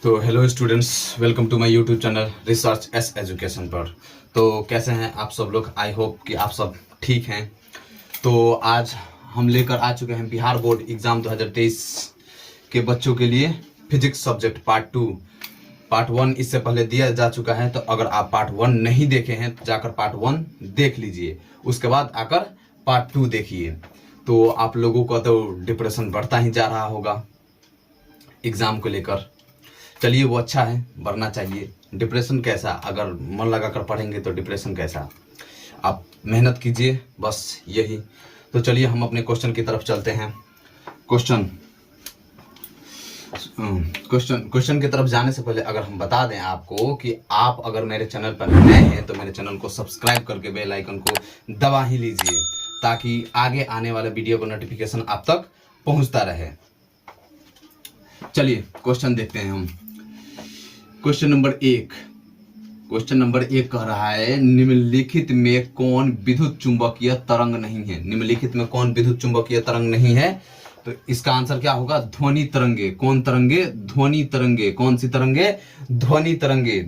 तो hello students, welcome to my YouTube channel research S education पर। तो कैसे हैं आप सब लोग? आई होप कि आप सब ठीक हैं। तो आज हम लेकर आ चुके हैं बिहार बोर्ड एग्ज़ाम 2023 के बच्चों के लिए फिजिक्स सब्जेक्ट पार्ट 2। पार्ट 1 इससे पहले दिया जा चुका है, तो अगर आप पार्ट 1 नहीं देखे हैं तो जाकर पार्ट 1 देख लीजिए, उसके बाद आकर पार्ट 2 देखिए। तो आप लोगों का तो डिप्रेशन बढ़ता ही जा रहा होगा एग्ज़ाम को लेकर। चलिए, वो अच्छा है, बढ़ना चाहिए। डिप्रेशन कैसा? अगर मन लगाकर पढ़ेंगे तो डिप्रेशन कैसा? आप मेहनत कीजिए, बस यही। तो चलिए हम अपने क्वेश्चन की तरफ चलते हैं। क्वेश्चन की तरफ जाने से पहले अगर हम बता दें आपको कि आप अगर मेरे चैनल पर नए हैं तो मेरे चैनल को सब्सक्राइब करके बेल आइकन को दबा ही लीजिए, ताकि आगे आने वाले वीडियो का नोटिफिकेशन आप तक पहुंचता रहे। चलिए क्वेश्चन देखते हैं हम। क्वेश्चन नंबर एक कह रहा है, निम्नलिखित में कौन विद्युत चुंबकीय तरंग नहीं है? निम्नलिखित में कौन विद्युत चुंबकीय तरंग नहीं है? तो इसका आंसर क्या होगा? ध्वनि तरंगे। कौन तरंगे? ध्वनि तरंगे। कौन सी तरंगे? ध्वनि तरंगे।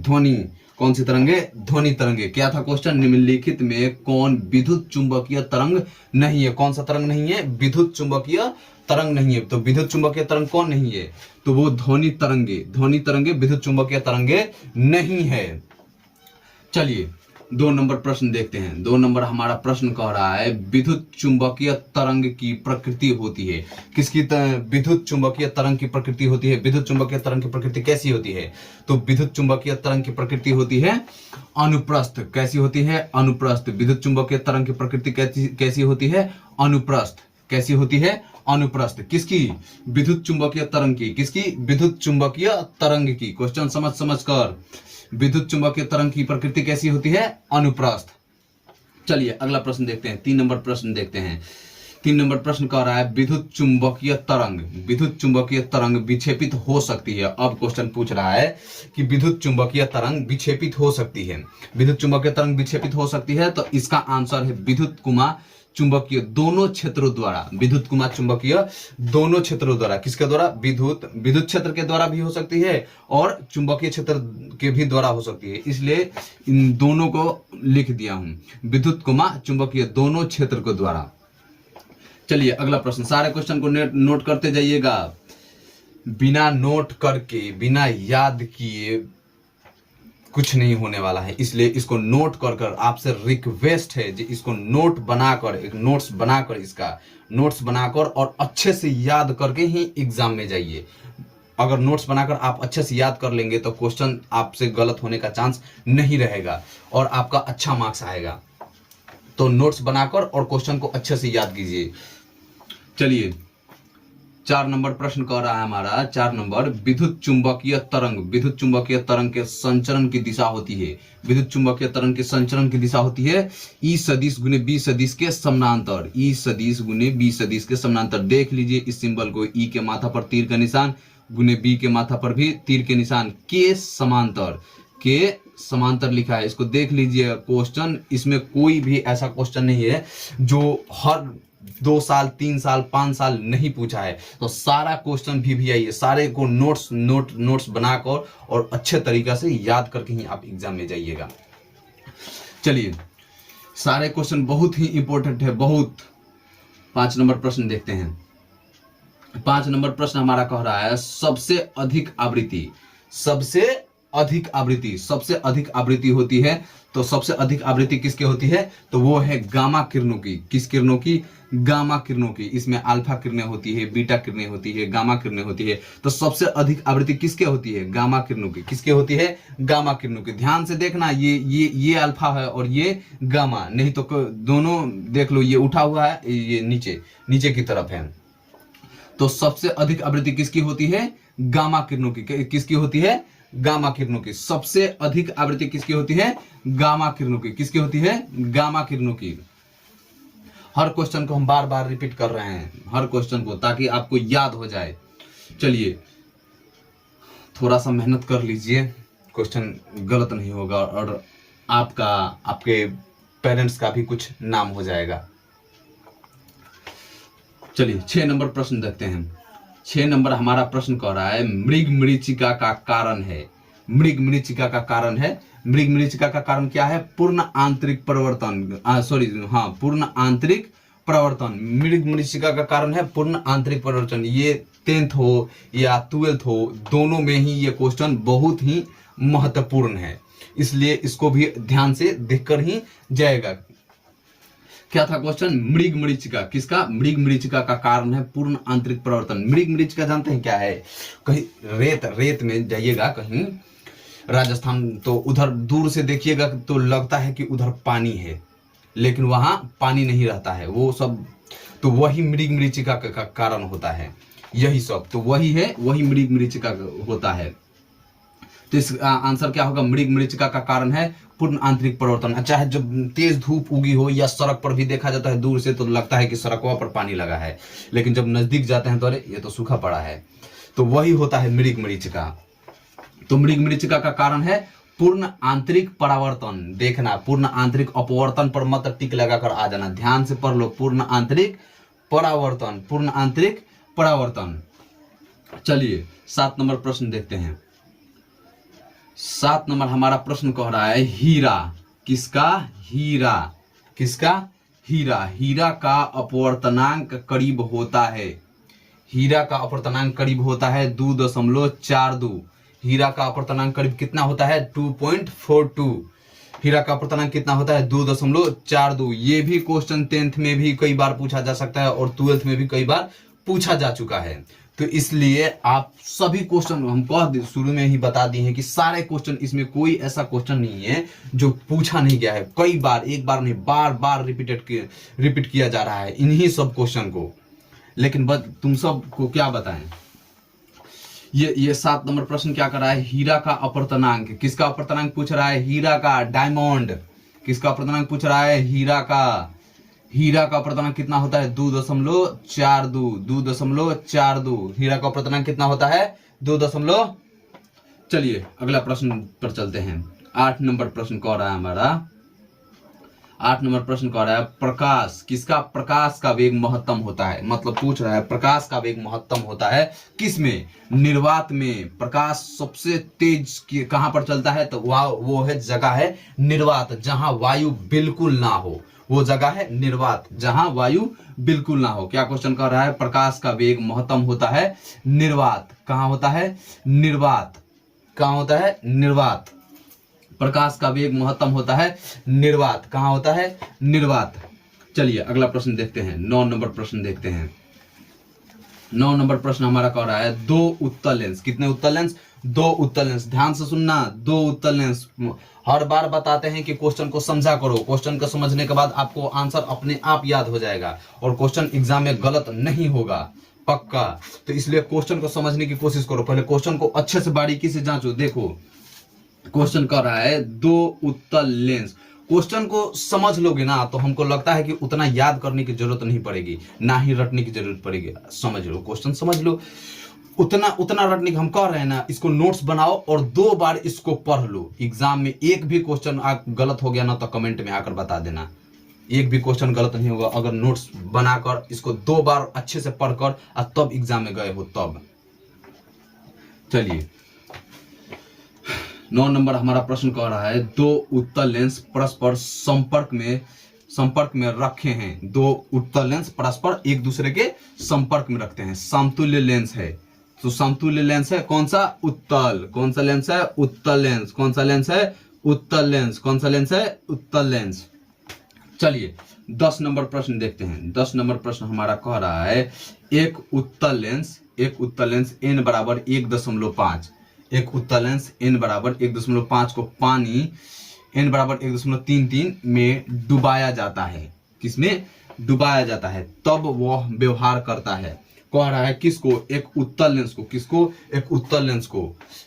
कौन सी तरंगे? ध्वनि तरंगे। क्या था क्वेश्चन? निम्नलिखित में कौन विद्युत चुंबकीय तरंग नहीं है? कौन सा तरंग नहीं है? विद्युत चुंबकीय तरंग नहीं है। तो विद्युत चुंबकीय तरंग कौन नहीं है? तो वो ध्वनि तरंगे विद्युत चुंबकीय तरंगे नहीं है। चलिए 2 नंबर प्रश्न देखते हैं। 2 नंबर हमारा प्रश्न कह रहा है, विद्युत चुंबकीय तरंग की प्रकृति होती है। किसकी? विद्युत चुंबकीय तरंग की प्रकृति होती है। विद्युत चुंबकीय तरंग की प्रकृति कैसी होती है? तो विद्युत चुंबकीय तरंग की प्रकृति होती है अनुप्रस्थ। कैसी होती है? अनुप्रस्थ। विद्युत चुंबकीय तरंग की प्रकृति कैसी होती है? अनुप्रस्थ। कैसी होती है? अनुप्रस्थ। किसकी? विद्युत चुंबकीय तरंग की। किसकी? विद्युत चुंबकीय तरंग की। क्वेश्चन समझ कर। विद्युत चुंबकीय तरंग की प्रकृति कैसी होती है? अनुप्रस्थ। चलिए अगला प्रश्न देखते हैं। 3 नंबर प्रश्न देखते हैं। 3 नंबर प्रश्न कह रहा है, विद्युत चुंबकीय तरंग विक्षेपित हो सकती है। अब क्वेश्चन पूछ रहा है कि विद्युत चुंबकीय तरंग विक्षेपित हो सकती है। विद्युत चुंबकीय तरंग विक्षेपित हो सकती है, तो इसका आंसर है विद्युत कुमा चुंबकीय दोनों क्षेत्रों द्वारा। विद्युत कुमा चुंबकीय दोनों क्षेत्रों द्वारा। किसके द्वारा? विद्युत क्षेत्र के द्वारा भी हो सकती है और चुंबकीय क्षेत्र के भी द्वारा हो सकती है, इसलिए इन दोनों को लिख दिया हूं। विद्युत कुमा चुंबकीय दोनों क्षेत्र के द्वारा। चलिए अगला प्रश्न। सारे क्वेश्चन को नोट करते जाइएगा। बिना नोट करके, बिना याद किए कुछ नहीं होने वाला है, इसलिए इसको नोट कर आपसे रिक्वेस्ट है जी, इसको नोट्स बनाकर और अच्छे से याद करके ही एग्जाम में जाइए। अगर नोट्स बनाकर आप अच्छे से याद कर लेंगे तो क्वेश्चन आपसे गलत होने का चांस नहीं रहेगा और आपका अच्छा मार्क्स आएगा। तो नोट्स बनाकर और क्वेश्चन को अच्छे से याद कीजिए। चलिए 4 नंबर प्रश्न कह रहा है हमारा। 4 नंबर, विद्युत चुंबकीय तरंग के संचरण की दिशा होती है। विद्युत चुंबकीय तरंग के संचरण की दिशा होती है ई सदिश गुने बी सदिश के समानांतर। ई सदिश गुने बी सदिश के समानांतर। देख लीजिए इस सिंबल को। ई के माथा पर तीर का निशान, गुने बी के माथा पर भी तीर के निशान, के समांतर लिखा है। इसको देख लीजिए क्वेश्चन। इसमें कोई भी ऐसा क्वेश्चन नहीं है जो हर 2 साल 3 साल 5 साल नहीं पूछा है। तो सारा क्वेश्चन भी आइए, सारे को नोट्स बनाकर और अच्छे तरीके से याद करके ही आप एग्जाम में जाइएगा। चलिए सारे क्वेश्चन बहुत ही इंपॉर्टेंट है, बहुत। 5 नंबर प्रश्न देखते हैं। 5 नंबर प्रश्न हमारा कह रहा है, सबसे अधिक आवृत्ति होती है। तो सबसे अधिक आवृत्ति किसकी होती है? तो वो है गामा किरणों की। किस किरणों की? गामा किरणों की। इसमें अल्फा किरणें होती है, बीटा किरणें होती है, गामा किरणें होती है। तो सबसे अधिक आवृत्ति किसके होती है? गामा किरणों की। किसके होती है? गामा किरणों की। ध्यान से देखना, ये अल्फा है और ये गामा, नहीं तो दोनों देख लो, ये उठा हुआ है, ये नीचे की तरफ है। तो सबसे अधिक आवृत्ति किसकी होती है? गामा किरणों की। किसकी होती है? गामा किरणों की। सबसे अधिक आवृत्ति किसकी होती है? गामा किरणों की। किसकी होती है? गामा किरणों की। हर क्वेश्चन को हम बार बार रिपीट कर रहे हैं, हर क्वेश्चन को, ताकि आपको याद हो जाए। चलिए थोड़ा सा मेहनत कर लीजिए, क्वेश्चन गलत नहीं होगा और आपके पेरेंट्स का भी कुछ नाम हो जाएगा। चलिए 6 नंबर प्रश्न देखते हैं। 6 नंबर हमारा प्रश्न कह रहा है मृग मरीचिका का कारण है। मृग मरीचिका का कारण है, मृग मरीचिका का कारण क्या है? पूर्ण आंतरिक परिवर्तन, पूर्ण आंतरिक परिवर्तन। मृग मरीचिका का कारण है पूर्ण आंतरिक परिवर्तन। ये 10th हो या 12th हो, दोनों में ही ये क्वेश्चन बहुत ही महत्वपूर्ण है, इसलिए इसको भी ध्यान से देखकर ही जाएगा। क्या था क्वेश्चन? मृग मरीचिका, किसका? मृग मरीचिका का कारण है पूर्ण आंतरिक परिवर्तन। मृग मरीचिका जानते हैं क्या है? कहीं रेत में जाइएगा, कहीं राजस्थान, तो उधर दूर से देखिएगा तो लगता है कि उधर पानी है, लेकिन वहां पानी नहीं रहता है, वो सब तो वही मृग मरीचिका का कारण होता है। यही सब तो वही है, वही मृग मरीचिका होता है। तो इस आंसर क्या होगा? मृग मरीचिका का कारण है पूर्ण आंतरिक परिवर्तन। चाहे जब तेज धूप उगी हो या सड़क पर भी देखा जाता है दूर से तो लगता है कि सड़कों पर पानी लगा है, लेकिन जब नजदीक जाते हैं तो अरे ये तो सूखा पड़ा है। तो वही होता है मृग मरीचिका। तो मृग मरीचिका का कारण है पूर्ण आंतरिक परावर्तन। देखना, पूर्ण आंतरिक अपवर्तन पर मत टिक लगाकर आ जाना, ध्यान से पढ़ लो। पूर्ण आंतरिक परावर्तन, पूर्ण आंतरिक परावर्तन। चलिए 7 नंबर प्रश्न देखते हैं। 7 नंबर हमारा प्रश्न कह रहा है हीरा, किसका? हीरा, किसका? हीरा। हीरा का अपवर्तनांक करीब होता है, हीरा का अपवर्तनांक करीब होता है 2.42। हीरा का अपवर्तनांक करीब कितना होता है? 2.42। हीरा का अपवर्तनांक कितना होता है? 2.42। ये भी क्वेश्चन 10th में भी कई बार पूछा जा सकता है और 12th में भी कई बार पूछा जा चुका है। तो इसलिए आप सभी क्वेश्चन हम शुरू में ही बता दिए हैं कि सारे क्वेश्चन, इसमें कोई ऐसा क्वेश्चन नहीं है जो पूछा नहीं गया है। कई बार, एक बार नहीं, बार बार रिपीट किया जा रहा है इन्हीं सब क्वेश्चन को। लेकिन तुम सब को क्या बताएं, ये 7 नंबर प्रश्न क्या कर रहा है? हीरा का अपवर्तनांक, किसका अपवर्तनांक पूछ रहा है? हीरा का। डायमंड, किसका अपवर्तनांक पूछ रहा है? हीरा का। हीरा का अपवर्तनांक कितना होता है? 2.42। 2.42। हीरा का अपवर्तनांक कितना होता है? 2. चलिए अगला प्रश्न पर चलते हैं। 8 नंबर प्रश्न कह रहा है हमारा, 8 नंबर प्रश्न कह रहा है प्रकाश, किसका? प्रकाश का वेग महत्तम होता है। मतलब पूछ रहा है प्रकाश का वेग महत्तम होता है किसमें? निर्वात में। प्रकाश सबसे तेज कहां पर चलता है? तो वो है जगह है निर्वात, जहां वायु बिल्कुल ना हो। वो जगह है निर्वात, जहां वायु बिल्कुल ना हो। क्या क्वेश्चन कर रहा है? प्रकाश का वेग महत्तम होता है निर्वात। कहां होता है? निर्वात। कहां होता है? निर्वात। प्रकाश का वेग महत्तम होता है निर्वात। कहां होता है? निर्वात। चलिए अगला प्रश्न देखते हैं। 9 नंबर प्रश्न देखते हैं। 9 नंबर प्रश्न हमारा कह रहा है 2 उत्तल लेंस। कितने उत्तल लेंस? 2 उत्तल लेंस। ध्यान से सुनना, 2 उत्तल लेंस। हर बार बताते हैं कि क्वेश्चन को समझा करो, क्वेश्चन को समझने के बाद आपको आंसर अपने आप याद हो जाएगा और क्वेश्चन एग्जाम में गलत नहीं होगा, पक्का। तो इसलिए क्वेश्चन को समझने की कोशिश करो, पहले क्वेश्चन को अच्छे से बारीकी से जांचो। देखो क्वेश्चन कर रहा है 2 उत्तल लेंस। क्वेश्चन को समझ लोगे ना तो हमको लगता है कि उतना याद करने की जरूरत नहीं पड़ेगी, ना ही रटने की जरूरत पड़ेगी। समझ लो, क्वेश्चन समझ लो, उतना रटने की हम कह रहे हैं ना। इसको नोट्स बनाओ और 2 बार इसको पढ़ लो। एग्जाम में एक भी क्वेश्चन गलत हो गया ना तो कमेंट में आकर बता देना। एक भी क्वेश्चन गलत नहीं होगा अगर नोट्स बनाकर इसको 2 बार अच्छे से पढ़कर और तब एग्जाम में गए हो तब। चलिए 9 नंबर हमारा प्रश्न कह रहा है 2 उत्तल लेंस परस्पर संपर्क में रखे हैं। 2 उत्तल लेंस परस्पर एक दूसरे के संपर्क में रखते हैं। समतुल्य लेंस है, तो समतुल्य लेंस है कौन सा? उत्तल। कौन सा लेंस है? उत्तल लेंस। कौन सा लेंस है? उत्तल लेंस। कौन सा लेंस है? उत्तल लेंस। चलिए 10 नंबर प्रश्न देखते हैं। 10 नंबर प्रश्न हमारा कह रहा है एक उत्तल लेंस n बराबर 1.5, एक उत्तल लेंस n बराबर 1.5 को पानी n बराबर 1.33 में डुबाया जाता है। किसमें? डुबाया जाता है, तब वह व्यवहार करता है। कह रहा है किसको? एक उत्तल लेंस को। किसको? एक उत्तल लेंस को।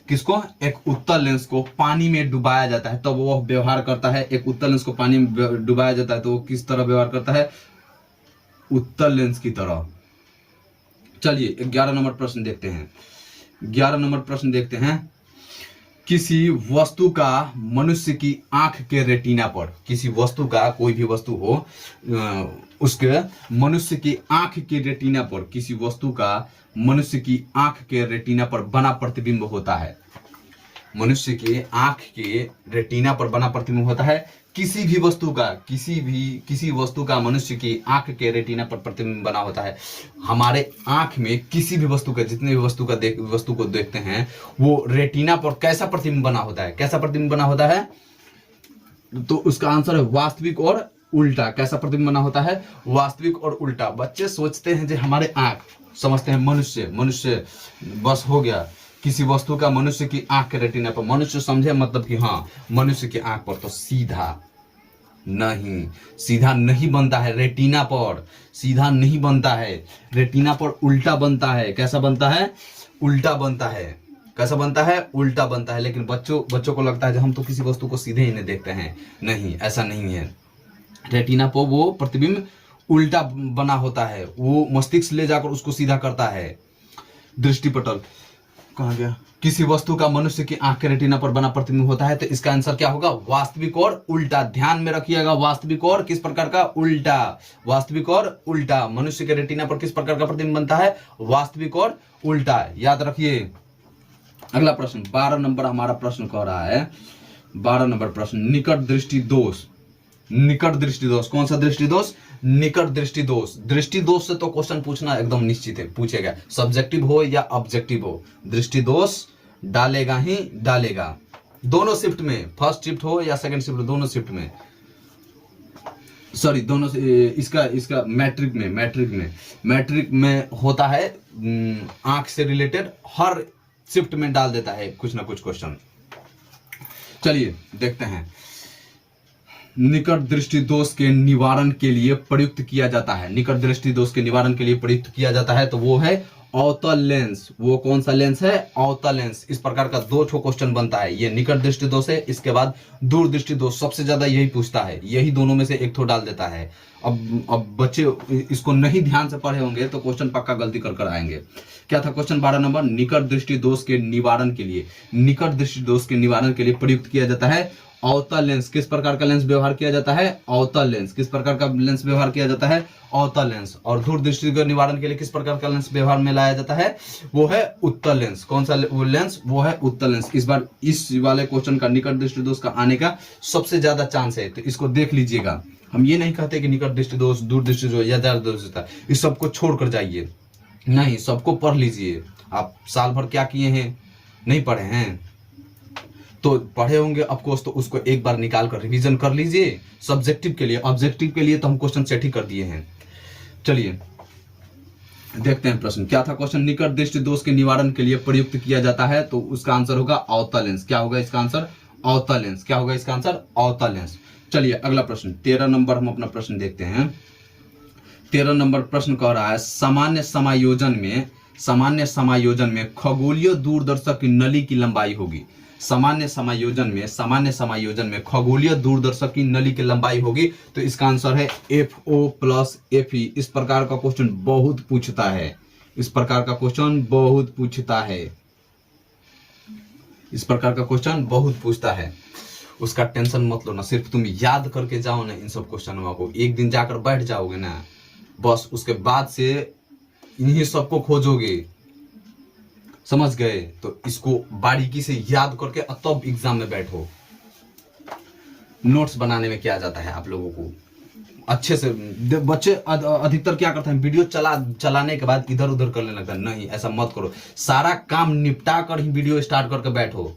किसको? एक उत्तल लेंस को पानी में डुबाया जाता है तब वह व्यवहार करता है। एक उत्तल लेंस को पानी में डुबाया जाता है तो वो किस तरह व्यवहार करता है? उत्तल लेंस की तरह। चलिए 11 नंबर प्रश्न देखते हैं। 11 नंबर प्रश्न देखते हैं। किसी वस्तु का मनुष्य की आंख के रेटिना पर, किसी वस्तु का, कोई भी वस्तु हो, उसके मनुष्य की आंख की रेटिना पर, किसी वस्तु का मनुष्य की आंख के रेटिना पर बना प्रतिबिंब होता है। मनुष्य के आंख के रेटिना पर बना प्रतिबिंब होता है किसी भी वस्तु का, किसी वस्तु का मनुष्य की आंख के रेटिना पर प्रतिबिंब बना होता है। हमारे आंख में किसी भी वस्तु का, जितने भी वस्तु को देखते हैं, वो रेटिना पर कैसा प्रतिबिंब बना होता है, कैसा प्रतिबिंब बना होता है? तो उसका आंसर है वास्तविक और उल्टा। कैसा प्रतिबिंब बना होता है? वास्तविक और उल्टा। बच्चे सोचते हैं जो हमारे आंख, समझते हैं मनुष्य बस हो गया, किसी वस्तु का मनुष्य की आंख के रेटिना पर, मनुष्य समझे मतलब कि हाँ मनुष्य की आंख पर, तो सीधा नहीं बनता है, रेटिना पर सीधा नहीं बनता है, रेटिना पर उल्टा बनता है। कैसा बनता है? उल्टा बनता है। कैसा बनता है? उल्टा बनता है। लेकिन बच्चों को लगता है कि हम तो किसी वस्तु को सीधे ही नहीं देखते हैं। नहीं, ऐसा नहीं है। रेटिना पर वो प्रतिबिंब उल्टा बना होता है, वो मस्तिष्क ले जाकर उसको सीधा करता है। दृष्टिपटल कहाँ गया? किसी वस्तु का मनुष्य की आंख के रेटिना पर बना प्रतिबिंब होता है, तो इसका आंसर क्या होगा? वास्तविक और उल्टा। ध्यान में रखिएगा, वास्तविक और किस प्रकार का? उल्टा। वास्तविक और उल्टा। मनुष्य के रेटिना पर किस प्रकार का प्रतिबिंब बनता है? वास्तविक और उल्टा। याद रखिए। अगला प्रश्न 12 नंबर हमारा प्रश्न कह रहा है, 12 नंबर प्रश्न, निकट दृष्टि दोष। निकट दृष्टि दोष, कौन सा दृष्टि दोष? निकट दृष्टि दोष। दृष्टि दोष से तो क्वेश्चन पूछना एकदम निश्चित है, पूछेगा, सब्जेक्टिव हो या ऑब्जेक्टिव हो, दृष्टि दोष डालेगा ही डालेगा। दोनों शिफ्ट में, फर्स्ट शिफ्ट हो या सेकंड शिफ्ट हो, दोनों शिफ्ट में, सॉरी दोनों, इसका मैट्रिक में होता है, आंख से रिलेटेड हर शिफ्ट में डाल देता है कुछ ना कुछ क्वेश्चन। चलिए देखते हैं। निकट दृष्टि दोष के निवारण के लिए प्रयुक्त किया जाता है, निकट दृष्टि दोष के निवारण के लिए प्रयुक्त किया जाता है, तो वो है अवतल लेंस। वो कौन सा लेंस है? अवतल लेंस। इस प्रकार का 2 क्वेश्चन बनता है। ये निकट दृष्टि दोष है, इसके बाद दूर दृष्टि दोष, सबसे ज्यादा यही पूछता है, यही दोनों में से एक ठो डाल देता है। अब बच्चे इसको नहीं ध्यान से पढ़े होंगे तो क्वेश्चन पक्का गलती कर आएंगे। क्या था क्वेश्चन 12 नंबर? निकट दृष्टि दोष के निवारण के लिए, निकट दृष्टि दोष के निवारण के लिए प्रयुक्त किया जाता है अवतल लेंस। किस प्रकार का लेंस व्यवहार किया जाता है? अवतल लेंस। किस प्रकार का लेंस व्यवहार किया जाता है? अवतल लेंस। और दूर दृष्टि के निवारण के लिए किस प्रकार का लेंस व्यवहार में लाया जाता है? वो है उत्तल लेंस। कौन सा लेंस? वो है उत्तल लेंस। इस बार इस वाले क्वेश्चन का निकट दृष्टि दोष का आने का सबसे ज्यादा चांस है, तो इसको देख लीजिएगा। हम ये नहीं कहते कि निकट दृष्टि दोष, दूर दृष्टि दोष या ज्यादा दोष होता है, इस सबको छोड़कर जाइए, नहीं, सबको पढ़ लीजिए। आप साल भर क्या किए हैं? नहीं पढ़े हैं तो पढ़े होंगे ऑफकोर्स, तो उसको एक बार निकाल कर रिवीजन कर लीजिए। सब्जेक्टिव के लिए, ऑब्जेक्टिव के लिए तो हम क्वेश्चन सेट ही कर दिए हैं। चलिए देखते हैं प्रश्न क्या था। क्वेश्चन निकट दृष्टि दोष के निवारण के लिए प्रयुक्त किया जाता है, तो उसका आंसर होगा अवतल लेंस। क्या होगा इसका आंसर? अवतल लेंस। क्या होगा इसका आंसर? अवतल लेंस। चलिए अगला प्रश्न 13 नंबर हम अपना प्रश्न देखते हैं। 13 नंबर प्रश्न कह रहा है, सामान्य समायोजन में खगोलीय दूरदर्शक की नली की लंबाई होगी। सामान्य समायोजन में खगोलीय दूरदर्शक की नली की लंबाई होगी, तो इसका आंसर है FO + FE। इस प्रकार का क्वेश्चन बहुत पूछता है, इस प्रकार का क्वेश्चन बहुत पूछता है, इस प्रकार का क्वेश्चन बहुत पूछता है। उसका टेंशन मत लो ना, सिर्फ तुम याद करके जाओ ना इन सब क्वेश्चनों को, एक दिन जाकर बैठ जाओगे ना, बस उसके बाद से इन्हीं सबको खोजोगे। समझ गए? तो इसको बारीकी से याद करके तब एग्जाम में बैठो। नोट्स बनाने में क्या जाता है आप लोगों को, अच्छे से। बच्चे अधिकतर क्या करते हैं, वीडियो चलाने के बाद इधर उधर करने लगता है। नहीं, ऐसा मत करो, सारा काम निपटा कर ही वीडियो स्टार्ट करके बैठो।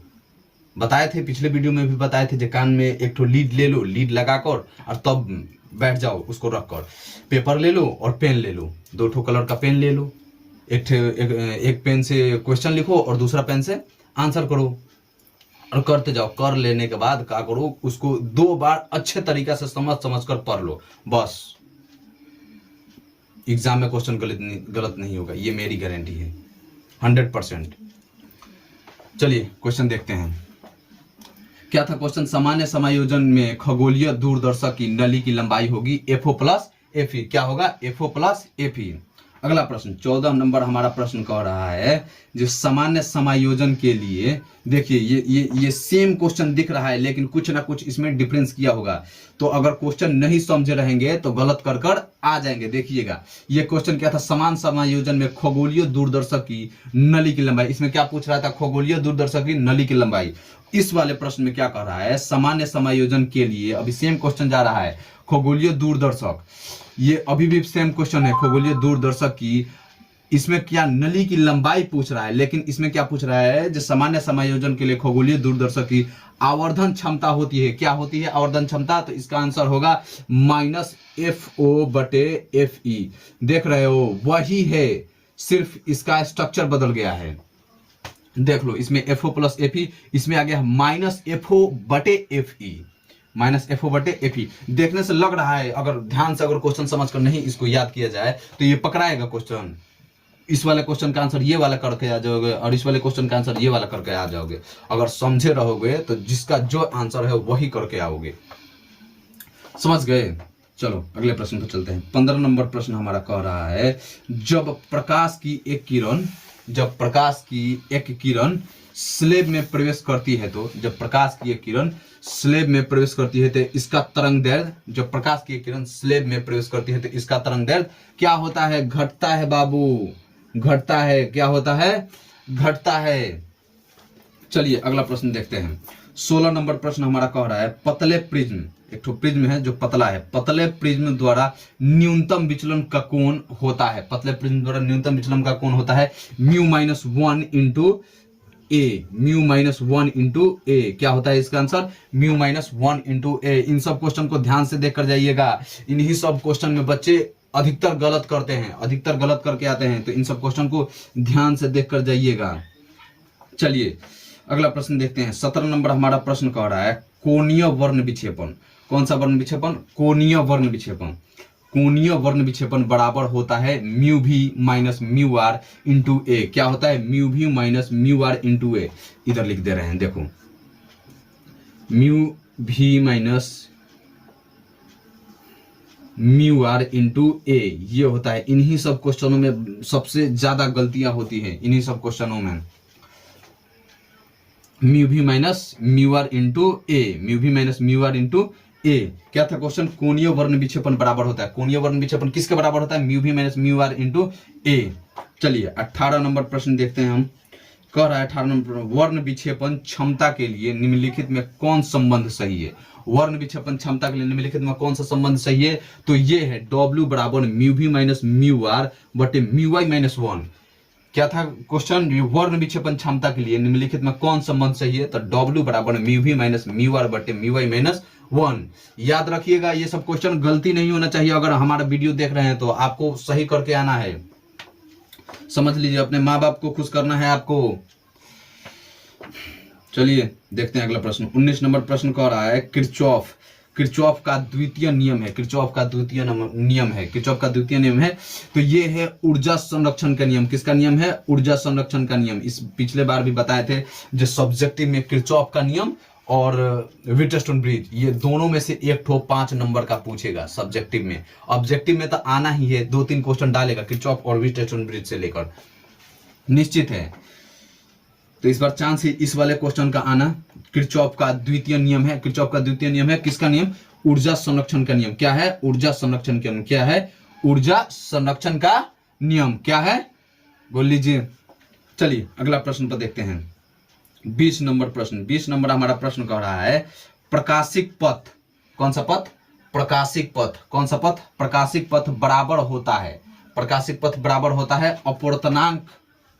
बताए थे पिछले वीडियो में भी बताए थे, कान में एक ठो लीड ले लो, लीड लगाकर और तब बैठ जाओ। उसको रखकर पेपर ले लो और पेन ले लो, 2 कलर का पेन ले लो, एक पेन से क्वेश्चन लिखो और दूसरा पेन से आंसर करो, और करते जाओ। कर लेने के बाद क्या करो, उसको 2 बार अच्छे तरीके से समझ कर पढ़ लो, बस एग्जाम में क्वेश्चन गलत नहीं होगा, ये मेरी गारंटी है 100%। चलिए क्वेश्चन देखते हैं। क्या था क्वेश्चन? सामान्य समायोजन में खगोलीय दूरदर्शक की नली की लंबाई होगी FO + FE। क्या होगा? FO + FE। अगला प्रश्न 14 नंबर हमारा प्रश्न कह रहा है जो सामान्य समायोजन के लिए, देखिए ये सेम क्वेश्चन दिख रहा है लेकिन कुछ ना कुछ इसमें डिफरेंस किया होगा, तो अगर क्वेश्चन नहीं समझे रहेंगे तो गलत कर आ जाएंगे। देखिएगा ये क्वेश्चन क्या था, समान समायोजन में खगोलीय दूरदर्शक की नली की लंबाई, इसमें क्या पूछ रहा था, खगोलीय दूरदर्शक की नली की लंबाई। इस वाले प्रश्न में क्या कह रहा है, सामान्य समायोजन के लिए, अभी सेम क्वेश्चन जा रहा है, खगोलीय दूरदर्शक, ये अभी भी सेम क्वेश्चन है, खगोलीय दूरदर्शक की, इसमें क्या नली की लंबाई पूछ रहा है, लेकिन इसमें क्या पूछ रहा है, जो सामान्य समायोजन के लिए खगोलीय दूरदर्शक की आवर्धन क्षमता होती है, क्या होती है आवर्धन क्षमता, तो इसका आंसर होगा -FO/FE। देख रहे हो वही है, सिर्फ इसका स्ट्रक्चर बदल गया है। देख लो इसमें FO+FE, इसमें आ गया -FO/FE, -FO/FE। देखने से लग रहा है, अगर ध्यान से अगर क्वेश्चन समझकर नहीं इसको याद किया जाए तो ये पकड़ाएगा क्वेश्चन, इस वाले क्वेश्चन का आंसर ये वाला करके आ जाओगे और इस वाले क्वेश्चन का आंसर ये वाला करके आ जाओगे। अगर समझे रहोगे तो जिसका जो आंसर है वही करके आओगे, समझ गए। चलो अगले प्रश्न पर चलते हैं। 15 नंबर प्रश्न हमारा कह रहा है जब प्रकाश की एक किरण स्लेब में प्रवेश करती है, तो जब प्रकाश की एक किरण स्लेब में प्रवेश करती है तो इसका तरंग दैर्घ्य, जब प्रकाश की एक किरण स्लेब में प्रवेश करती है तो इसका तरंग दैर्घ्य क्या होता है, घटता है बाबू, घटता है। क्या होता है, घटता है। चलिए अगला प्रश्न देखते हैं। 16 नंबर प्रश्न हमारा कह रहा है पतले प्रिज्म, एक ठो प्रिज्म है जो पतला है, पतले प्रिज्म द्वारा न्यूनतम विचलन का कोण होता है, पतले प्रिज्म द्वारा न्यूनतम विचलन का कोण होता है μ-1 इंटू ए, μ-1 इंटू ए। क्या होता है इसका आंसर, μ-1 इंटू ए। इन सब क्वेश्चन को ध्यान से देख कर जाइएगा, इन्हीं सब क्वेश्चन में बच्चे अधिकतर गलत करते हैं, अधिकतर गलत करके आते हैं, तो इन सब क्वेश्चन को ध्यान से देख कर जाइएगा। चलिए अगला प्रश्न देखते हैं। 17 नंबर हमारा प्रश्न कह रहा है कोणीय वर्ण विक्षेपण, कौन सा वर्ण विक्षेपण, कोणीय वर्ण विक्षेपण। कोणीय वर्ण विक्षेपण बराबर होता है μv - μr इंटू ए। क्या होता है, μv - μr इंटू ए। इधर लिख दे रहे हैं, देखो μv - μr इंटू ए, ये होता है। इन्हीं सब क्वेश्चनों में सबसे ज्यादा गलतियां होती हैं, इन्हीं सब क्वेश्चनों में μv - μr इंटू ए, μv - μr इंटू ए। क्या था क्वेश्चन, कोणीय वर्ण विक्षेपण बराबर होता है, कोणीय वर्ण विक्षेपण किसके बराबर होता है, μv - μr इंटू ए। चलिए 18 नंबर प्रश्न देखते हैं हम। कह रहा है 18 नंबर, वर्ण विक्षेपण क्षमता के लिए निम्नलिखित में कौन संबंध सही है, वर्ण विक्षेपण क्षमता के लिए निम्नलिखित में कौन सा संबंध सही है, तो ये है W बराबर μv - μr बटे μy - 1। क्या था क्वेश्चन, वर्ण विक्षेपण क्षमता के लिए निम्नलिखित में कौन संबंध सही है, तो W बराबर μv - μr बटे μy - 1। याद रखिएगा ये सब क्वेश्चन गलती नहीं होना चाहिए, अगर हमारा वीडियो देख रहे हैं तो आपको सही करके आना है, समझ लीजिए, अपने माँ बाप को खुश करना है आपको। चलिए देखते हैं अगला प्रश्न। 19 नंबर प्रश्न कह रहा है किरचॉफ का द्वितीय नियम है, किरचॉफ का द्वितीय नियम है, तो ये है ऊर्जा संरक्षण का नियम। किसका नियम है, ऊर्जा संरक्षण का नियम। इस पिछले बार भी बताए थे, जो सब्जेक्टिव में किरचॉफ का नियम और व्हीटस्टोन ब्रिज, ये दोनों में से एक ठो 5 नंबर का पूछेगा सब्जेक्टिव में। ऑब्जेक्टिव में तो आना ही है, 2-3 क्वेश्चन डालेगा किरचॉफ और व्हीटस्टोन ब्रिज से लेकर, निश्चित है। तो इस बार चांस है इस वाले क्वेश्चन का आना। किरचॉफ का द्वितीय नियम है, किरचॉफ का द्वितीय नियम है किसका नियम, ऊर्जा संरक्षण का नियम। क्या है, ऊर्जा संरक्षण का नियम। क्या है, ऊर्जा संरक्षण का नियम। क्या है, बोल लीजिए। चलिए अगला प्रश्न पर देखते हैं। 20 नंबर प्रश्न, 20 नंबर हमारा प्रश्न कह रहा है प्रकाशिक पथ, कौन सा पथ, प्रकाशिक पथ, कौन सा पथ, प्रकाशिक पथ बराबर होता है, प्रकाशिक पथ बराबर होता है अपवर्तनांक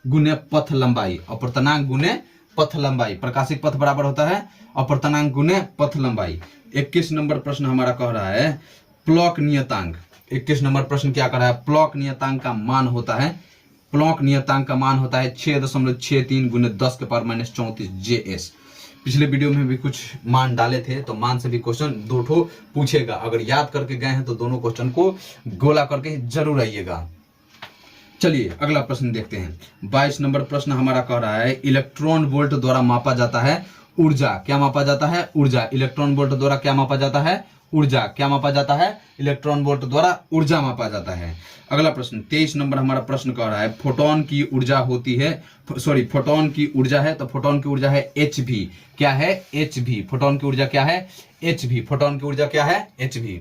गुने पथ लंबाई, अपवर्तनांक गुने पथ लंबाई। प्रकाशिक पथ बराबर होता है अपवर्तनांक गुने पथ लंबाई। 21 नंबर प्रश्न हमारा कह रहा है प्लॉक नियतांक। 21 नंबर प्रश्न क्या कर रहा है, प्लॉक नियतांक का मान होता है, प्लॉक नियतांक का मान होता है 6.63 गुने 10 के पावर -34 JS। पिछले वीडियो में भी कुछ मान डाले थे, तो मान से भी क्वेश्चन 2 ठो पूछेगा। अगर याद करके गए हैं तो दोनों क्वेश्चन को गोला करके जरूर आइएगा। चलिए अगला प्रश्न देखते हैं। 22 नंबर प्रश्न हमारा कह रहा है इलेक्ट्रॉन वोल्ट द्वारा मापा जाता है ऊर्जा। क्या मापा जाता है, ऊर्जा। इलेक्ट्रॉन वोल्ट द्वारा क्या मापा जाता है, ऊर्जा, क्या मापा जाता है? इलेक्ट्रॉन वोल्ट द्वारा ऊर्जा मापा जाता है। अगला प्रश्न 23 नंबर हमारा प्रश्न कह रहा है फोटोन की ऊर्जा होती है, सॉरी फोटोन की ऊर्जा है, तो फोटोन की ऊर्जा है hv। क्या है? hv। फोटोन की ऊर्जा क्या है? hv। फोटोन की ऊर्जा क्या है? hv।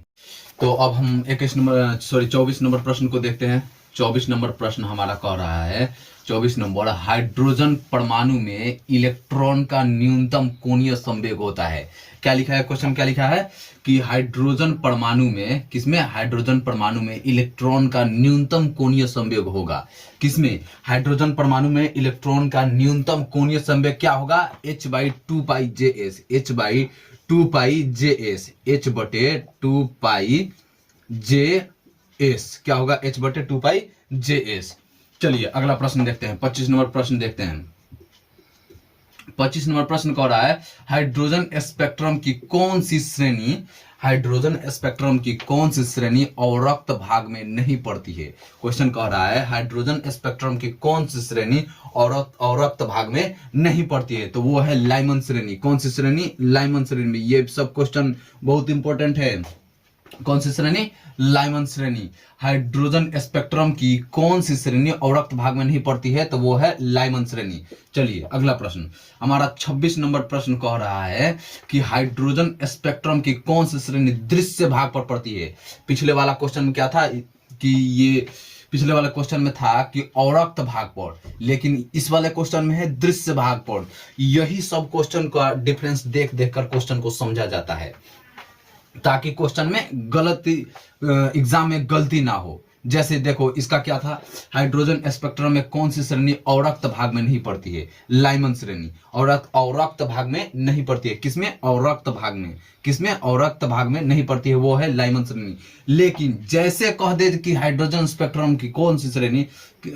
तो अब हम 24 नंबर प्रश्न को देखते हैं। 24 नंबर प्रश्न हमारा कह रहा है, 24 नंबर, हाइड्रोजन परमाणु में इलेक्ट्रॉन का न्यूनतम कोणीय संवेग होता है। क्या लिखा है? क्वेश्चन क्या लिखा है कि हाइड्रोजन परमाणु में, किसमें? हाइड्रोजन परमाणु में इलेक्ट्रॉन का न्यूनतम कोणीय संवेग होगा। किसमें? हाइड्रोजन परमाणु में इलेक्ट्रॉन का न्यूनतम कोणीय संवेग क्या होगा? h/2πjs। h/2πjs। h/2πjs क्या होगा? h/2πjs। चलिए अगला प्रश्न देखते हैं। 25 नंबर प्रश्न देखते हैं। 25 नंबर प्रश्न कह रहा है हाइड्रोजन स्पेक्ट्रम की कौन सी श्रेणी, हाइड्रोजन स्पेक्ट्रम की कौन सी श्रेणी अवरक्त भाग में नहीं पड़ती है? क्वेश्चन कह रहा है हाइड्रोजन स्पेक्ट्रम की कौन सी श्रेणी अवरक्त भाग में नहीं पड़ती है? तो वो है लाइमन श्रेणी। कौन सी श्रेणी? लाइमन श्रेणी। ये सब क्वेश्चन बहुत इंपॉर्टेंट है। कौन सी श्रेणी? लाइमन श्रेणी। हाइड्रोजन स्पेक्ट्रम की कौन सी श्रेणी अवरक्त भाग में नहीं पड़ती है? तो वो है लाइमन श्रेणी। चलिए अगला प्रश्न हमारा 26 नंबर प्रश्न कह रहा है कि हाइड्रोजन स्पेक्ट्रम की कौन सी श्रेणी दृश्य भाग पर पड़ती है? पिछले वाला क्वेश्चन में क्या था कि ये पिछले वाले क्वेश्चन में था कि अवरक्त भाग पर, लेकिन इस वाले क्वेश्चन में है दृश्य भाग पर। यही सब क्वेश्चन का डिफरेंस देख देख कर क्वेश्चन को समझा जाता है, ताकि क्वेश्चन में गलती, एग्जाम में गलती ना हो। जैसे देखो इसका क्या था, हाइड्रोजन स्पेक्ट्रम में कौन सी श्रेणी अवरक्त भाग में नहीं पड़ती है? लाइमन श्रेणी। अवरक्त भाग में नहीं पड़ती है। किसमें? अवरक्त भाग में। किसमें? अवरक्त भाग में नहीं पड़ती है, वो है लाइमन श्रेणी। लेकिन जैसे कह दे कि हाइड्रोजन स्पेक्ट्रम की कौन सी श्रेणी,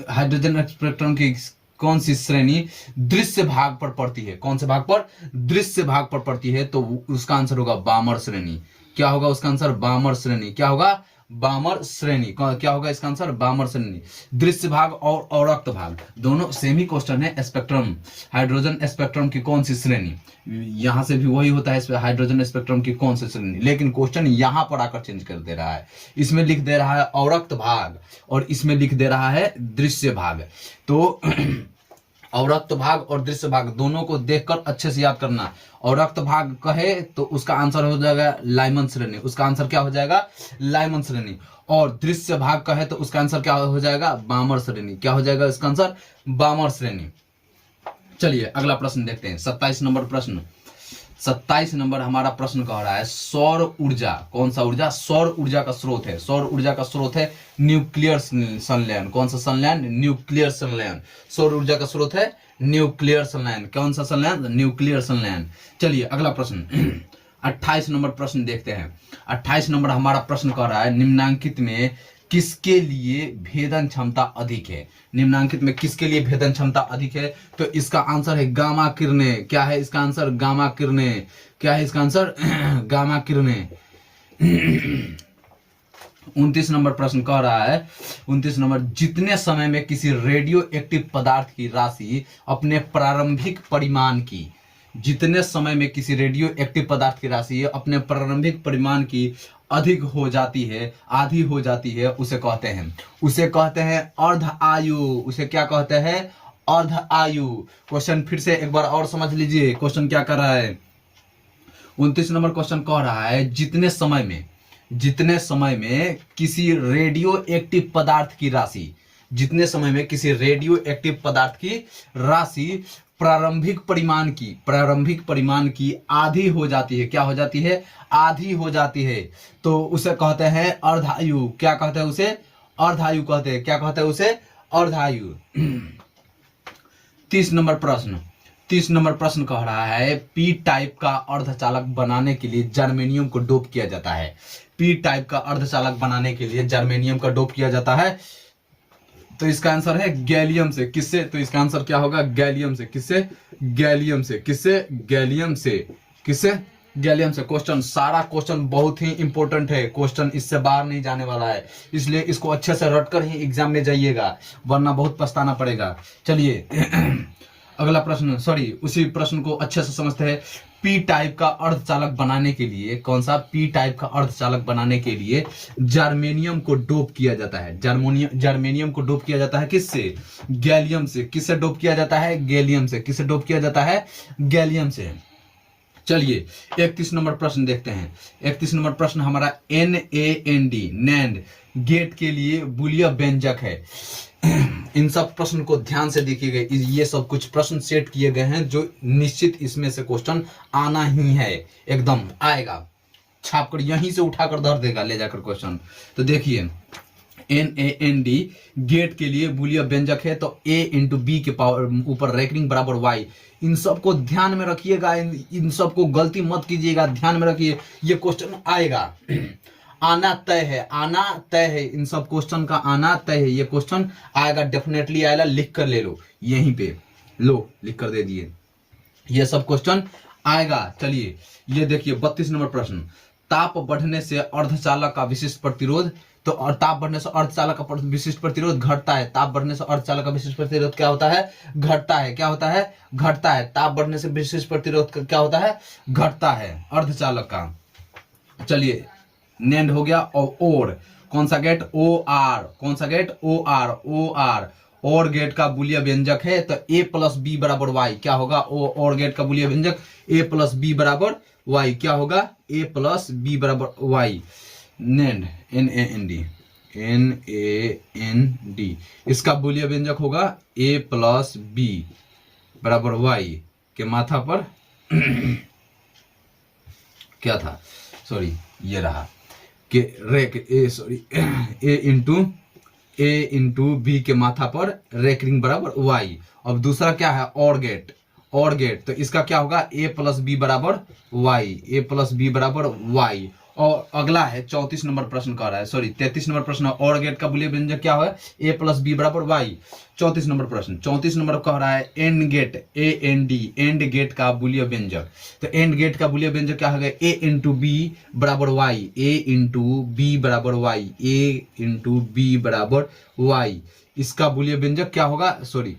हाइड्रोजन स्पेक्ट्रम की कौन सी श्रेणी दृश्य भाग पर पड़ती है? कौन से भाग पर? दृश्य भाग पर पड़ती है, तो उसका आंसर होगा बामर श्रेणी। क्या होगा उसका आंसर? बामर श्रेणी। क्या होगा? बामर श्रेणी। क्या होगा इसका आंसर? बामर श्रेणी। दृश्य भाग और अवरक्त भाग दोनों सेम ही क्वेश्चन है। स्पेक्ट्रम, हाइड्रोजन स्पेक्ट्रम की कौन सी श्रेणी, यहां से भी वही होता है, हाइड्रोजन स्पेक्ट्रम की कौन सी श्रेणी, लेकिन क्वेश्चन यहां पर आकर चेंज कर दे रहा है। इसमें लिख दे रहा है अवरक्त भाग और इसमें लिख दे रहा है दृश्य भाग। तो अवरक्त भाग और दृश्य भाग दोनों को देखकर अच्छे से याद करना। अवरक्त भाग कहे तो उसका आंसर हो जाएगा लाइमन श्रेणी। उसका आंसर क्या हो जाएगा? लाइमन श्रेणी। और दृश्य भाग कहे तो उसका आंसर क्या हो जाएगा? बामर श्रेणी। क्या हो जाएगा इसका आंसर? बामर श्रेणी। चलिए अगला प्रश्न देखते हैं। 27 नंबर प्रश्न। 27 नंबर हमारा प्रश्न कह रहा है सौर ऊर्जा, कौन सा ऊर्जा? सौर ऊर्जा का स्रोत है। सौर ऊर्जा का स्रोत है न्यूक्लियर संलयन। कौन सा संलयन? न्यूक्लियर संलयन। सौर ऊर्जा का स्रोत है न्यूक्लियर संलयन। कौन सा संलयन? न्यूक्लियर संलयन। चलिए अगला प्रश्न 28 नंबर प्रश्न देखते हैं। 28 नंबर हमारा प्रश्न कह रहा है निम्नांकित में किसके लिए भेदन क्षमता अधिक है? निम्नांकित में किसके लिए भेदन क्षमता अधिक है? तो इसका आंसर है गामा किरणें। क्या है इसका आंसर? गामा किरणें। क्या है इसका आंसर? गामा किरणें। 29 नंबर प्रश्न कह रहा है 29 नंबर, जितने समय में किसी रेडियो एक्टिव पदार्थ की राशि अपने प्रारंभिक परिमाण की, जितने समय में किसी रेडियो एक्टिव पदार्थ की राशि अपने प्रारंभिक परिमाण की अधिक हो जाती है, आधी हो जाती है, उसे कहते हैं अर्ध आयु। उसे क्या कहते हैं? अर्ध आयु। क्वेश्चन फिर से एक बार और समझ लीजिए, क्वेश्चन क्या कर रहा है। 29 नंबर क्वेश्चन कह रहा है जितने समय में किसी रेडियो एक्टिव पदार्थ की राशि, जितने समय में किसी रेडियो एक्टिव पदार्थ की राशि प्रारंभिक परिमाण की आधी हो जाती है। क्या हो जाती है? आधी हो जाती है, तो उसे कहते हैं अर्धायु। क्या कहते हैं उसे? अर्धायु कहते हैं। क्या कहते हैं उसे? अर्धायु। 30 नंबर प्रश्न कह रहा है पी टाइप का अर्धचालक बनाने के लिए जर्मेनियम को डोप किया जाता है। पी टाइप का अर्धचालक बनाने के लिए जर्मेनियम का डोप किया जाता है, तो इसका आंसर है गैलियम से। किससे? तो इसका आंसर क्या होगा? गैलियम से। किससे? गैलियम से। किससे? गैलियम से। किससे? गैलियम से। क्वेश्चन, सारा क्वेश्चन बहुत ही इंपॉर्टेंट है, क्वेश्चन इससे बाहर नहीं जाने वाला है, इसलिए इसको अच्छे से रटकर ही एग्जाम में जाइएगा, वरना बहुत पछताना पड़ेगा। चलिए अगला प्रश्न, सॉरी उसी प्रश्न को अच्छे से समझते हैं। पी टाइप का अर्धचालक बनाने के लिए, कौन सा, पी टाइप का अर्धचालक बनाने के लिए जर्मेनियम को डोप किया जाता है। जर्मेनियम को डोप किया जाता है किससे, गैलियम से। किससे डोप किया जाता है, गैलियम से। किससे डोप किया जाता है, गैलियम से। चलिए 31 नंबर प्रश्न देखते हैं। 31 नंबर प्रश्न हमारा NAND, नैंड गेट के लिए बुलियन व्यंजक है। इन सब प्रश्न को ध्यान से देखिएगा, ये सब कुछ प्रश्न सेट किए गए हैं जो निश्चित इसमें से क्वेश्चन आना ही है, एकदम आएगा, छाप कर यहीं से उठाकर धर देगा ले जाकर क्वेश्चन। तो देखिए NAND गेट के लिए बुलियन व्यंजक है, तो A इंटू बी के पावर ऊपर रेकरिंग बराबर Y। इन सबको ध्यान में रखिएगा, इन सबको गलती मत कीजिएगा, ध्यान में रखिए, ये क्वेश्चन आएगा, आना तय है, आना तय है, इन सब क्वेश्चन का आना तय है। ये क्वेश्चन आएगा, डेफिनेटली आएगा, लिख कर ले लो, यहीं पे लो लिख कर दे दिए, ये सब क्वेश्चन आएगा। चलिए ये देखिए 32 नंबर प्रश्न, ताप बढ़ने से अर्धचालक का विशिष्ट प्रतिरोध, तो और ताप बढ़ने से अर्धचालक का विशिष्ट प्रतिरोध घटता है। ताप बढ़ने से अर्धचालक का विशिष्ट प्रतिरोध क्या होता है, घटता है। क्या होता है, घटता है। ताप बढ़ने से विशिष्ट प्रतिरोध क्या होता है, घटता है अर्धचालक का। चलिए नैंड हो गया। और कौन सा गेट, OR, कौन सा गेट, OR और गेट का बुलियन व्यंजक है, तो A प्लस बी बराबर Y। क्या होगा, और गेट का बुलियन व्यंजक A प्लस बी बराबर Y। क्या होगा, A प्लस बी बराबर Y। नैंड NAND इसका बुलियन व्यंजक होगा A प्लस बी बराबर Y के माथा पर क्या था, सॉरी ये रहा कि रेक A इंटू बी के माथा पर रेकरिंग बराबर Y। अब दूसरा क्या है, और गेट, तो इसका क्या होगा, A प्लस बी बराबर Y, A प्लस बी बराबर Y। और अगला है 34 नंबर प्रश्न कह रहा है, सॉरी 33 नंबर प्रश्न, और गेट का बुलियन व्यंजक क्या है, A प्लस बी बराबर Y। 34 नंबर प्रश्न, 34 नंबर कह रहा है and gate, AND, and gate का बुलियन व्यंजक, तो एंड गेट का बुलियन व्यंजक क्या होगा, A इंटू बी बराबर Y, A इंटू बी बराबर Y, A इंटू बी बराबर Y। इसका बुलियन व्यंजक क्या होगा, सॉरी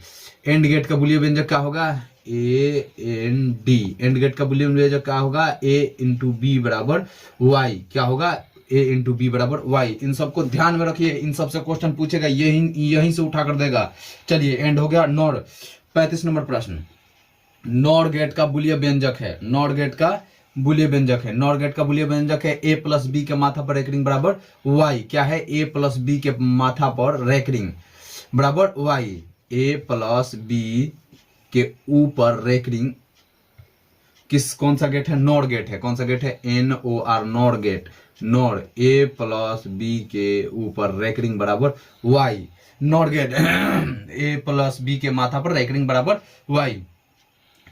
एंड गेट का बुलियन व्यंजक क्या होगा, AND, एंड गेट का बुलियन व्यंजक क्या होगा, A इंटू बी बराबर Y। क्या होगा, A इंटू बी बराबर Y। इन सबको ध्यान में रखिए, इन सबसे क्वेश्चन पूछेगा, यहीं से उठा कर देगा। चलिए एंड हो गया। नॉर 35 नंबर प्रश्न, नॉर गेट का बुलियन व्यंजक है, नॉर गेट का बुलियन व्यंजक है, नॉर गेट का बुलियन व्यंजक है A प्लस बी के माथा पर रेकरिंग बराबर Y। क्या है, A प्लस बी के माथा पर रेकरिंग बराबर Y। A प्लस बी के ऊपर रेकरिंग कौन सा गेट है, नॉर गेट है। कौन सा गेट है, NOR, nor gate, nor A plus B के ऊपर रेकरिंग बराबर Y। Nor gate A plus B के माथा पर रेकरिंग बराबर Y।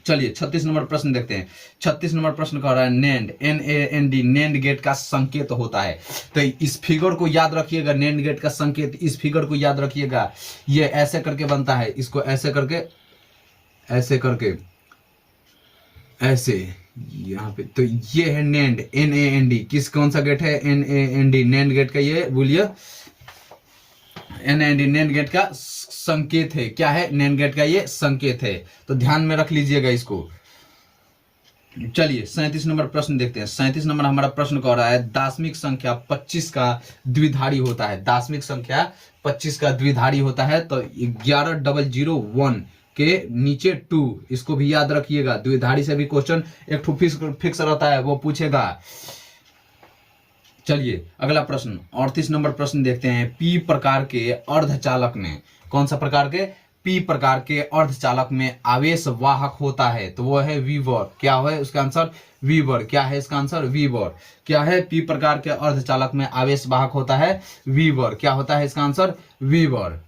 चलिए 36 नंबर प्रश्न देखते हैं। 36 नंबर प्रश्न कह रहा है नैंड, NAND, नैंड गेट का संकेत होता है। तो इस फिगर को याद रखिएगा, नैंड गेट का संकेत, इस फिगर को याद रखिएगा, ये ऐसे करके बनता है, इसको ऐसे करके, ऐसे करके, ऐसे यहाँ पे, तो ये है नैंड, NAND। किस कौन सा गेट है, NAND, नैंड गेट का ये बोलिए, NAND नैंड गेट का संकेत है। क्या है, नैंड गेट का ये संकेत है, तो ध्यान में रख लीजिएगा इसको। चलिए 37 नंबर प्रश्न देखते हैं। 37 नंबर हमारा प्रश्न कह रहा है दाशमिक संख्या 25 का द्विधारी होता है। दाशमिक संख्या 25 का द्विधारी होता है, तो 11001 के नीचे 2, इसको भी याद रखिएगा। द्विधारी से भी क्वेश्चन एक ठो फिक्स रहता है, वो पूछेगा। चलिए अगला प्रश्न 38 नंबर प्रश्न देखते हैं। P प्रकार के अर्धचालक में, कौन सा प्रकार के, P प्रकार के अर्धचालक में आवेश वाहक होता है, तो वो है वीवर। क्या है उसका आंसर, वीवर। क्या है इसका आंसर, वीवर। क्या है, P प्रकार के अर्धचालक में आवेश वाहक होता है, वीवर। क्या होता है इसका आंसर, वीवर।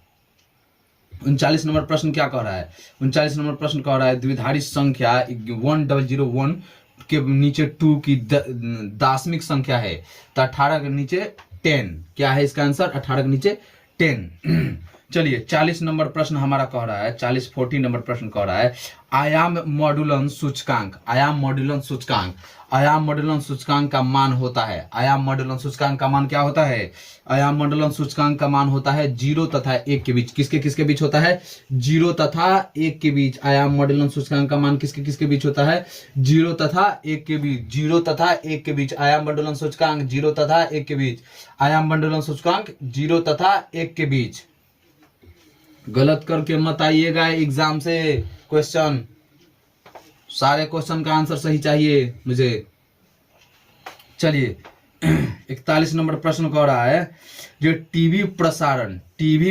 39 नंबर प्रश्न क्या कह रहा है, 39 नंबर प्रश्न कह रहा है द्विधारी संख्या 1001 के नीचे 2 की दाशमिक संख्या है, तो 18 के नीचे 10। क्या है इसका आंसर, 18 के नीचे 10। चलिए 40 नंबर प्रश्न हमारा कह रहा है, 40 नंबर प्रश्न कह रहा है आयाम मॉड्यूलन सूचकांक। आयाम मॉड्यूलन सूचकांक, आयाम मॉड्यूलन सूचकांक का मान होता है, आयाम मॉड्यूलन सूचकांक का मान क्या होता है? आयाम मॉड्यूलन सूचकांक का मान होता है 0 तथा 1 के बीच। किसके किसके बीच होता है? 0 तथा 1 के बीच। आयाम मॉड्यूलन सूचकांक का मान किसके किसके बीच होता है? 0 तथा 1 के बीच। 0 तथा 1 के बीच आयाम मॉड्यूलन सूचकांक 0 तथा 1 के बीच। आयाम मॉड्यूलन सूचकांक 0 तथा 1 के बीच। गलत करके मत आइएगा एग्जाम से क्वेश्चन, सारे क्वेश्चन का आंसर सही चाहिए मुझे। चलिए 41 नंबर प्रश्न कह रहा है जो टीवी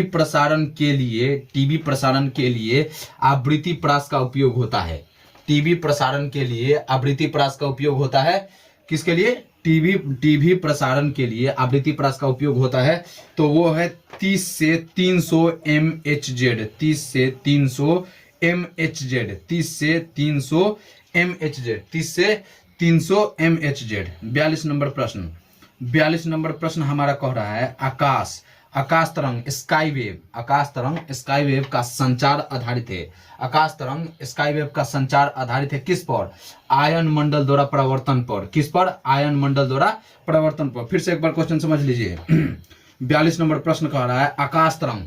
प्रसारण के लिए आवृत्ति प्रास का उपयोग होता है। टीवी प्रसारण के लिए आवृत्ति प्रास का उपयोग होता है। किसके लिए? टीवी प्रसारण के लिए आवृत्ति प्रास का उपयोग होता है। तो वो है 30 से 300 mHz। 30 से 300 mHz। 30 से 300 mHz। 30 से 300 mHz। 42 नंबर प्रश्न, 42 नंबर प्रश्न हमारा कह रहा है आकाश तरंग स्काई वेव का संचार आधारित है। आकाश तरंग स्काई वेव का संचार आधारित है किस पर? आयन मंडल द्वारा प्रवर्तन पर। किस पर? आयन मंडल द्वारा प्रवर्तन पर। फिर से एक बार क्वेश्चन समझ लीजिए। 42 नंबर प्रश्न कह रहा है आकाश तरंग,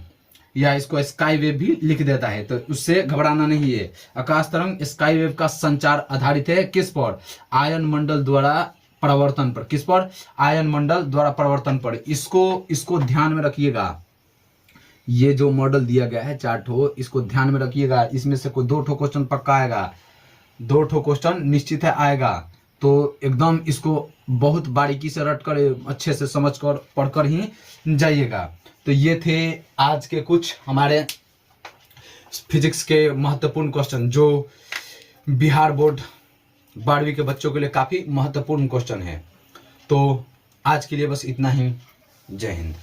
या इसको स्काई वेव भी लिख देता है तो उससे घबराना नहीं है। आकाश तरंग स्काई वेव का संचार आधारित है किस पर? आयन मंडल द्वारा प्रवर्तन पर। किस पर? आयन मंडल द्वारा प्रवर्तन पर। इसको ध्यान में रखिएगा। ये जो मॉडल दिया गया है 4 ठो, इसको ध्यान में रखिएगा। इसमें से कोई 2 ठो क्वेश्चन पक्का आएगा, 2 ठो क्वेश्चन निश्चित है आएगा। तो एकदम इसको बहुत बारीकी से रट कर अच्छे से समझ कर पढ़कर ही जाइएगा। तो ये थे आज के कुछ हमारे फिजिक्स के महत्वपूर्ण क्वेश्चन, जो बिहार बोर्ड 12वीं के बच्चों के लिए काफी महत्वपूर्ण क्वेश्चन है। तो आज के लिए बस इतना ही। जय हिंद।